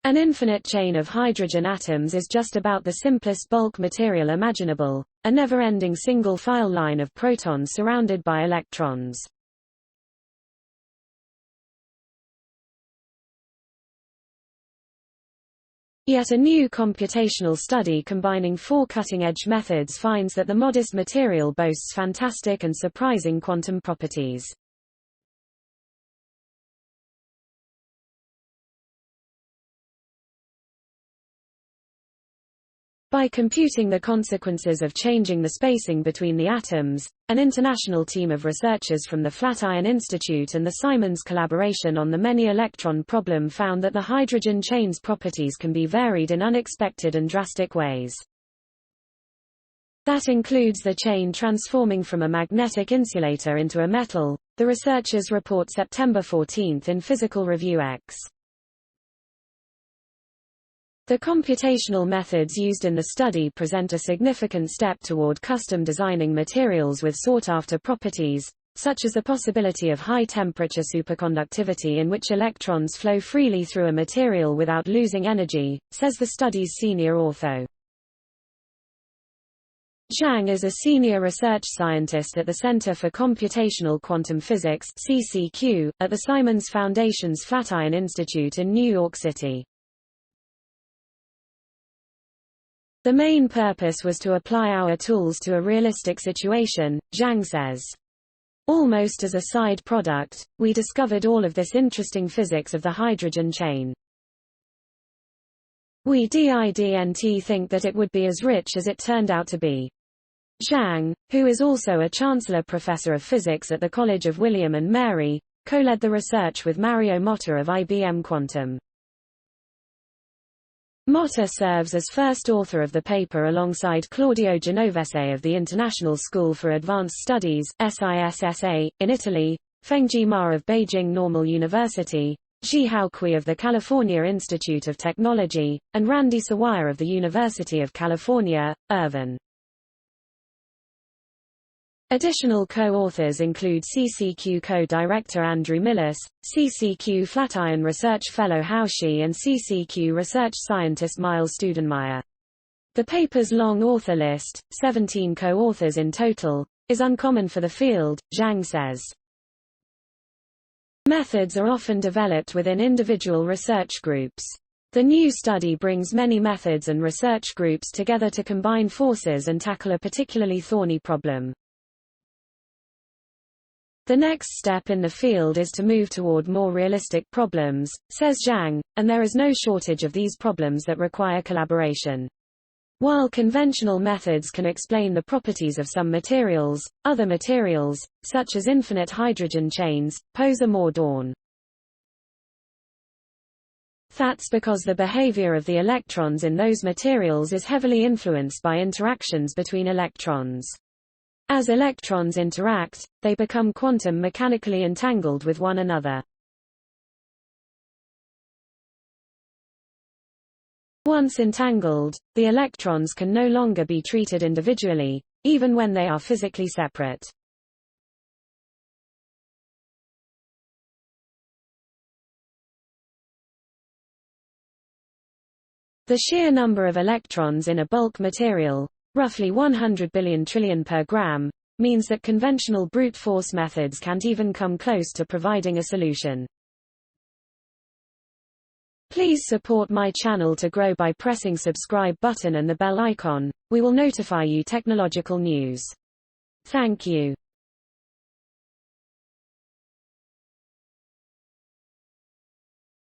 An infinite chain of hydrogen atoms is just about the simplest bulk material imaginable, a never-ending single file line of protons surrounded by electrons. Yet a new computational study combining 4 cutting-edge methods finds that the modest material boasts fantastic and surprising quantum properties. By computing the consequences of changing the spacing between the atoms, an international team of researchers from the Flatiron Institute and the Simons collaboration on the Many Electron Problem found that the hydrogen chain's properties can be varied in unexpected and drastic ways. That includes the chain transforming from a magnetic insulator into a metal, the researchers report September 14 in Physical Review X. The computational methods used in the study present a significant step toward custom designing materials with sought-after properties, such as the possibility of high-temperature superconductivity in which electrons flow freely through a material without losing energy, says the study's senior author. Zhang is a senior research scientist at the Center for Computational Quantum Physics (CCQ) at the Simons Foundation's Flatiron Institute in New York City. The main purpose was to apply our tools to a realistic situation, Zhang says. Almost as a side product, we discovered all of this interesting physics of the hydrogen chain. We didn't think that it would be as rich as it turned out to be. Zhang, who is also a Chancellor Professor of Physics at the College of William and Mary, co-led the research with Mario Motta of IBM Quantum. Motta serves as first author of the paper alongside Claudio Genovese of the International School for Advanced Studies (SISSA) in Italy, Fengji Ma of Beijing Normal University, Zhihao Kui of the California Institute of Technology, and Randy Sawaya of the University of California, Irvine. Additional co-authors include CCQ co-director Andrew Millis, CCQ Flatiron Research Fellow Hao Shi and CCQ research scientist Miles Studenmeyer. The paper's long author list, 17 co-authors in total, is uncommon for the field, Zhang says. Methods are often developed within individual research groups. The new study brings many methods and research groups together to combine forces and tackle a particularly thorny problem. The next step in the field is to move toward more realistic problems, says Zhang, and there is no shortage of these problems that require collaboration. While conventional methods can explain the properties of some materials, other materials, such as infinite hydrogen chains, pose a more daunting. That's because the behavior of the electrons in those materials is heavily influenced by interactions between electrons. As electrons interact, they become quantum mechanically entangled with one another. Once entangled, the electrons can no longer be treated individually, even when they are physically separate. The sheer number of electrons in a bulk material, roughly 100 billion trillion per gram, means that conventional brute force methods can't even come close to providing a solution. Please support my channel to grow by pressing subscribe button and the bell icon. We will notify you technological news. Thank you.